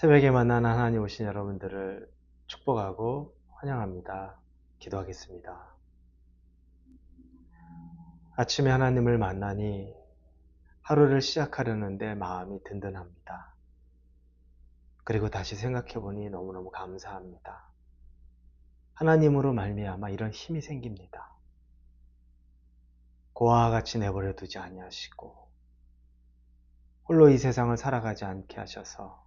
새벽에 만난 하나님 오신 여러분들을 축복하고 환영합니다. 기도하겠습니다. 아침에 하나님을 만나니 하루를 시작하려는데 마음이 든든합니다. 그리고 다시 생각해보니 너무너무 감사합니다. 하나님으로 말미암아 이런 힘이 생깁니다. 고아와 같이 내버려 두지 아니하시고 홀로 이 세상을 살아가지 않게 하셔서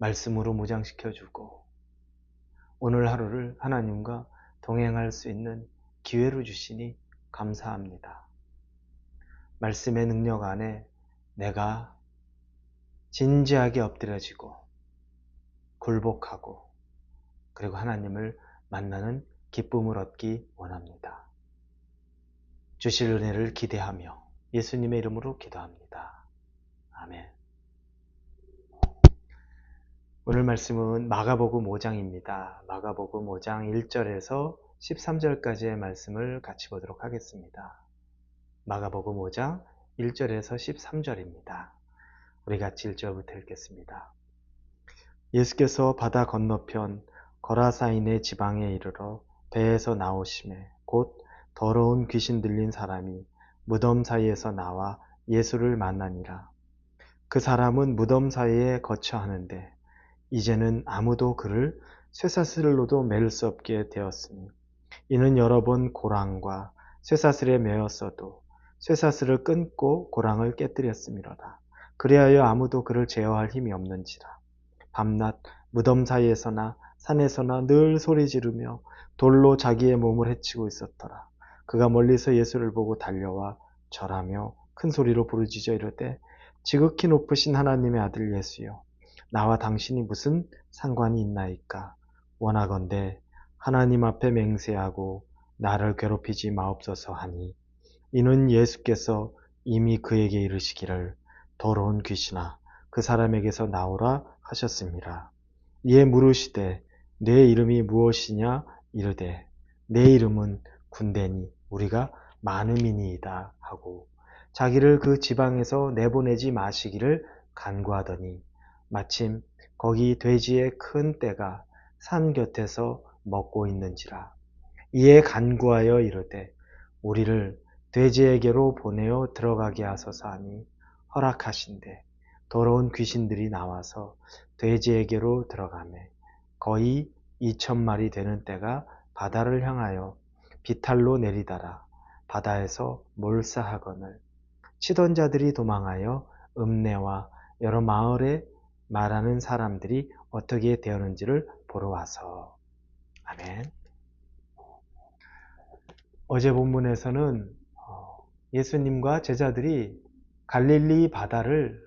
말씀으로 무장시켜주고 오늘 하루를 하나님과 동행할 수 있는 기회로 주시니 감사합니다. 말씀의 능력 안에 내가 진지하게 엎드려지고 굴복하고 그리고 하나님을 만나는 기쁨을 얻기 원합니다. 주실 은혜를 기대하며 예수님의 이름으로 기도합니다. 아멘. 오늘 말씀은 마가복음 5장입니다. 마가복음 5장 1절에서 13절까지의 말씀을 같이 보도록 하겠습니다. 마가복음 5장 1절에서 13절입니다. 우리 같이 1절부터 읽겠습니다. 예수께서 바다 건너편 거라사인의 지방에 이르러 배에서 나오심에 곧 더러운 귀신 들린 사람이 무덤 사이에서 나와 예수를 만나니라. 그 사람은 무덤 사이에 거처하는데 이제는 아무도 그를 쇠사슬로도 맬 수 없게 되었으니 이는 여러 번 고랑과 쇠사슬에 매었어도 쇠사슬을 끊고 고랑을 깨뜨렸음이로다. 그리하여 아무도 그를 제어할 힘이 없는지라. 밤낮 무덤 사이에서나 산에서나 늘 소리 지르며 돌로 자기의 몸을 해치고 있었더라. 그가 멀리서 예수를 보고 달려와 절하며 큰 소리로 부르짖어 이르되 지극히 높으신 하나님의 아들 예수여, 나와 당신이 무슨 상관이 있나이까? 원하건대 하나님 앞에 맹세하고 나를 괴롭히지 마옵소서 하니, 이는 예수께서 이미 그에게 이르시기를 더러운 귀신아 그 사람에게서 나오라 하셨습니다. 이에 물으시되 내 이름이 무엇이냐 이르되 내 이름은 군대니 우리가 많음이니이다 하고 자기를 그 지방에서 내보내지 마시기를 간구하더니 마침 거기 돼지의 큰 떼가 산 곁에서 먹고 있는지라. 이에 간구하여 이르되 우리를 돼지에게로 보내어 들어가게 하소서 하니 허락하신대 더러운 귀신들이 나와서 돼지에게로 들어가매 거의 2,000마리 되는 떼가 바다를 향하여 비탈로 내리다라 바다에서 몰사하거늘 치던 자들이 도망하여 읍내와 여러 마을에 말하는 사람들이 어떻게 되었는지를 보러 와서. 아멘. 어제 본문에서는 예수님과 제자들이 갈릴리 바다를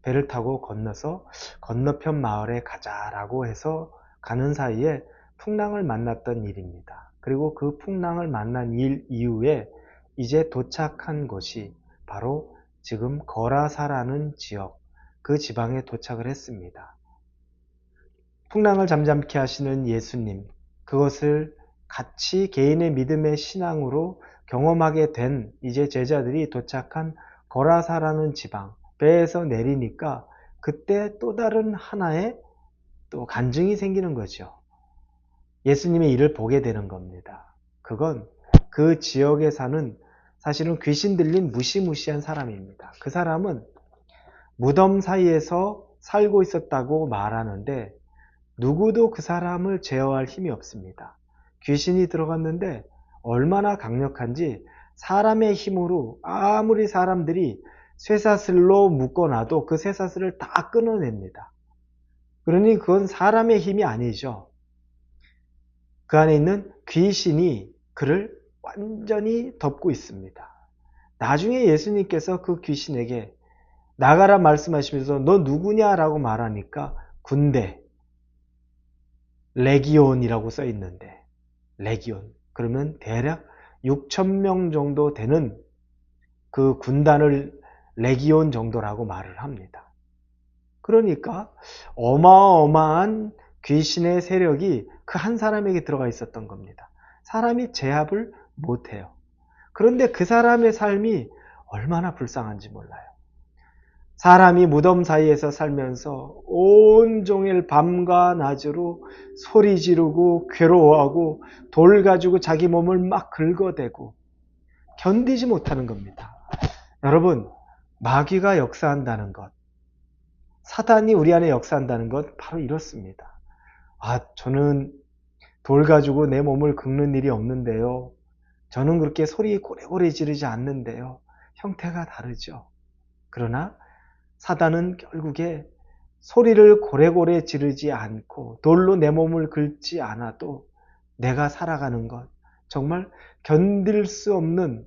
배를 타고 건너서 건너편 마을에 가자라고 해서 가는 사이에 풍랑을 만났던 일입니다. 그리고 그 풍랑을 만난 일 이후에 이제 도착한 곳이 바로 지금 거라사라는 지역, 그 지방에 도착을 했습니다. 풍랑을 잠잠케 하시는 예수님, 그것을 같이 개인의 믿음의 신앙으로 경험하게 된 이제 제자들이 도착한 거라사라는 지방, 배에서 내리니까 그때 또 다른 하나의 또 간증이 생기는 거죠. 예수님의 일을 보게 되는 겁니다. 그건 그 지역에 사는 사실은 귀신 들린 무시무시한 사람입니다. 그 사람은 무덤 사이에서 살고 있었다고 말하는데 누구도 그 사람을 제어할 힘이 없습니다. 귀신이 들어갔는데 얼마나 강력한지 사람의 힘으로 아무리 사람들이 쇠사슬로 묶어놔도 그 쇠사슬을 다 끊어냅니다. 그러니 그건 사람의 힘이 아니죠. 그 안에 있는 귀신이 그를 완전히 덮고 있습니다. 나중에 예수님께서 그 귀신에게 나가라 말씀하시면서 너 누구냐라고 말하니까 군대, 레기온이라고 써 있는데 레기온 그러면 대략 6,000명 정도 되는 그 군단을 레기온 정도라고 말을 합니다. 그러니까 어마어마한 귀신의 세력이 그 한 사람에게 들어가 있었던 겁니다. 사람이 제압을 못해요. 그런데 그 사람의 삶이 얼마나 불쌍한지 몰라요. 사람이 무덤 사이에서 살면서 온종일 밤과 낮으로 소리 지르고 괴로워하고 돌 가지고 자기 몸을 막 긁어대고 견디지 못하는 겁니다. 여러분, 마귀가 역사한다는 것, 사단이 우리 안에 역사한다는 것 바로 이렇습니다. 저는 돌 가지고 내 몸을 긁는 일이 없는데요. 저는 그렇게 소리 고래고래 지르지 않는데요. 형태가 다르죠. 그러나 사단은 결국에 소리를 고래고래 지르지 않고 돌로 내 몸을 긁지 않아도 내가 살아가는 것, 정말 견딜 수 없는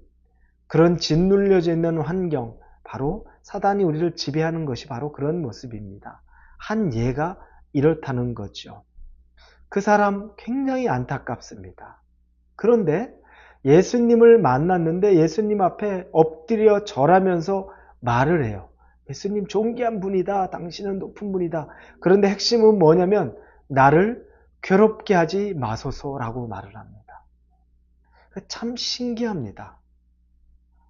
그런 짓눌려져 있는 환경, 바로 사단이 우리를 지배하는 것이 바로 그런 모습입니다. 한 예가 이렇다는 거죠. 그 사람 굉장히 안타깝습니다. 그런데 예수님을 만났는데 예수님 앞에 엎드려 절하면서 말을 해요. 예수님 존귀한 분이다. 당신은 높은 분이다. 그런데 핵심은 뭐냐면 나를 괴롭게 하지 마소서라고 말을 합니다. 참 신기합니다.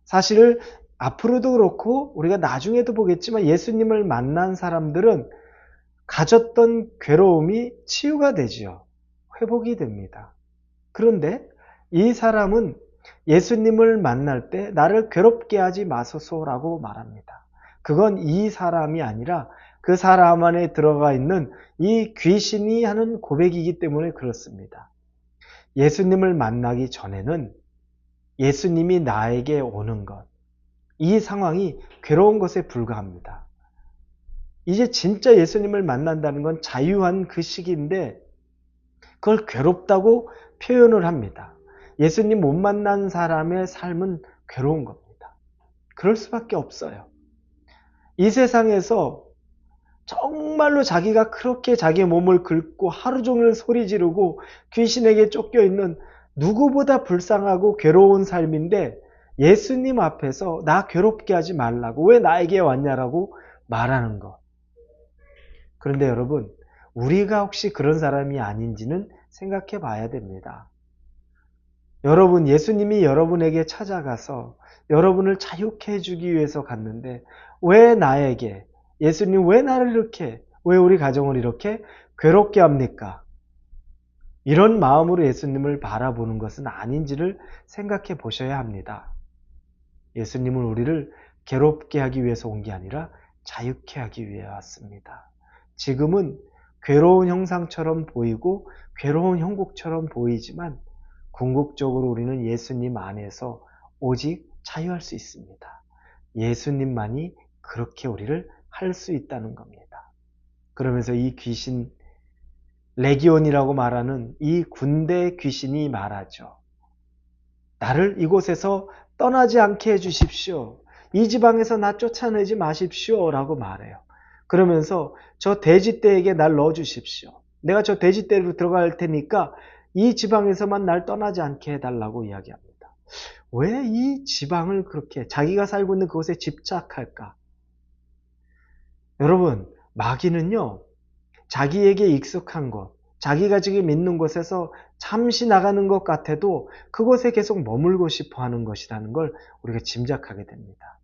사실 앞으로도 그렇고 우리가 나중에도 보겠지만 예수님을 만난 사람들은 가졌던 괴로움이 치유가 되지요. 회복이 됩니다. 그런데 이 사람은 예수님을 만날 때 나를 괴롭게 하지 마소서라고 말합니다. 그건 이 사람이 아니라 그 사람 안에 들어가 있는 이 귀신이 하는 고백이기 때문에 그렇습니다. 예수님을 만나기 전에는 예수님이 나에게 오는 것, 이 상황이 괴로운 것에 불과합니다. 이제 진짜 예수님을 만난다는 건 자유한 그 시기인데 그걸 괴롭다고 표현을 합니다. 예수님 못 만난 사람의 삶은 괴로운 겁니다. 그럴 수밖에 없어요. 이 세상에서 정말로 자기가 그렇게 자기 몸을 긁고 하루 종일 소리 지르고 귀신에게 쫓겨 있는 누구보다 불쌍하고 괴로운 삶인데 예수님 앞에서 나 괴롭게 하지 말라고, 왜 나에게 왔냐라고 말하는 것. 그런데 여러분, 우리가 혹시 그런 사람이 아닌지는 생각해 봐야 됩니다. 여러분, 예수님이 여러분에게 찾아가서 여러분을 자유케 해주기 위해서 갔는데 왜 나에게, 예수님 왜 나를 이렇게, 왜 우리 가정을 이렇게 괴롭게 합니까? 이런 마음으로 예수님을 바라보는 것은 아닌지를 생각해 보셔야 합니다. 예수님은 우리를 괴롭게 하기 위해서 온 게 아니라 자유케 하기 위해 왔습니다. 지금은 괴로운 형상처럼 보이고 괴로운 형국처럼 보이지만 궁극적으로 우리는 예수님 안에서 오직 자유할 수 있습니다. 예수님만이 그렇게 우리를 할 수 있다는 겁니다. 그러면서 이 귀신, 레기온이라고 말하는 이 군대 귀신이 말하죠. 나를 이곳에서 떠나지 않게 해주십시오. 이 지방에서 나 쫓아내지 마십시오. 라고 말해요. 그러면서 저 돼지떼에게 날 넣어주십시오. 내가 저 돼지떼로 들어갈 테니까 이 지방에서만 날 떠나지 않게 해달라고 이야기합니다. 왜 이 지방을 그렇게 자기가 살고 있는 그곳에 집착할까? 여러분, 마귀는요, 자기에게 익숙한 곳, 자기가 지금 있는 곳에서 잠시 나가는 것 같아도 그곳에 계속 머물고 싶어 하는 것이라는 걸 우리가 짐작하게 됩니다.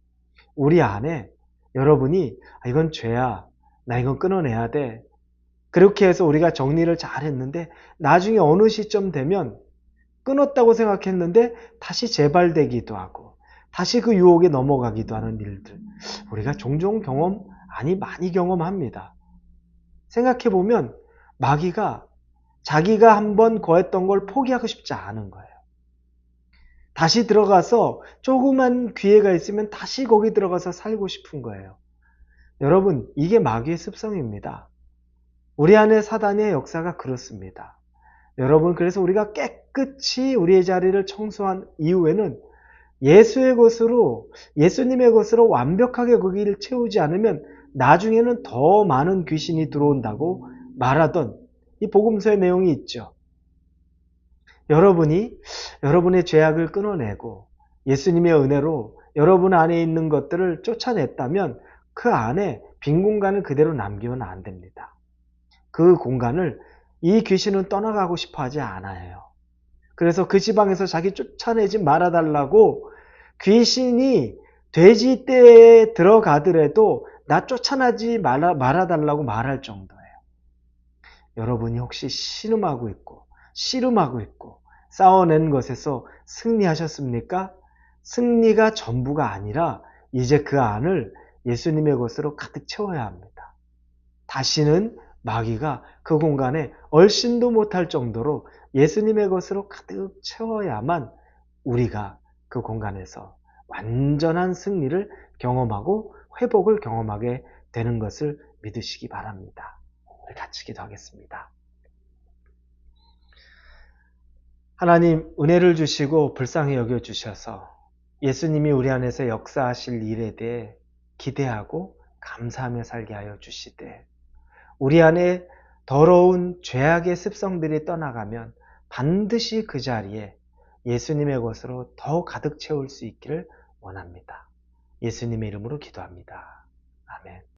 우리 안에 여러분이 이건 죄야, 나 이건 끊어내야 돼, 그렇게 해서 우리가 정리를 잘 했는데 나중에 어느 시점 되면 끊었다고 생각했는데 다시 재발되기도 하고 다시 그 유혹에 넘어가기도 하는 일들, 우리가 종종 많이 경험합니다. 생각해보면 마귀가 자기가 한번 거했던 걸 포기하고 싶지 않은 거예요. 다시 들어가서 조그만 기회가 있으면 다시 거기 들어가서 살고 싶은 거예요. 여러분, 이게 마귀의 습성입니다. 우리 안에 사단의 역사가 그렇습니다. 여러분, 그래서 우리가 깨끗이 우리의 자리를 청소한 이후에는 예수님의 것으로 완벽하게 거기를 채우지 않으면 나중에는 더 많은 귀신이 들어온다고 말하던 이 복음서의 내용이 있죠. 여러분이 여러분의 죄악을 끊어내고 예수님의 은혜로 여러분 안에 있는 것들을 쫓아냈다면 그 안에 빈 공간을 그대로 남기면 안 됩니다. 그 공간을 이 귀신은 떠나가고 싶어 하지 않아요. 그래서 그 지방에서 자기 쫓아내지 말아달라고 귀신이 돼지 떼에 들어가더라도 나 쫓아나지 말아달라고 말할 정도예요. 여러분이 혹시 씨름하고 있고 싸워낸 것에서 승리하셨습니까? 승리가 전부가 아니라 이제 그 안을 예수님의 것으로 가득 채워야 합니다. 다시는 마귀가 그 공간에 얼씬도 못할 정도로 예수님의 것으로 가득 채워야만 우리가 그 공간에서 완전한 승리를 경험하고 회복을 경험하게 되는 것을 믿으시기 바랍니다. 우리 같이 기도하겠습니다. 하나님, 은혜를 주시고 불쌍히 여겨주셔서 예수님이 우리 안에서 역사하실 일에 대해 기대하고 감사하며 살게 하여 주시되, 우리 안에 더러운 죄악의 습성들이 떠나가면 반드시 그 자리에 예수님의 것으로 더 가득 채울 수 있기를 원합니다. 예수님의 이름으로 기도합니다. 아멘.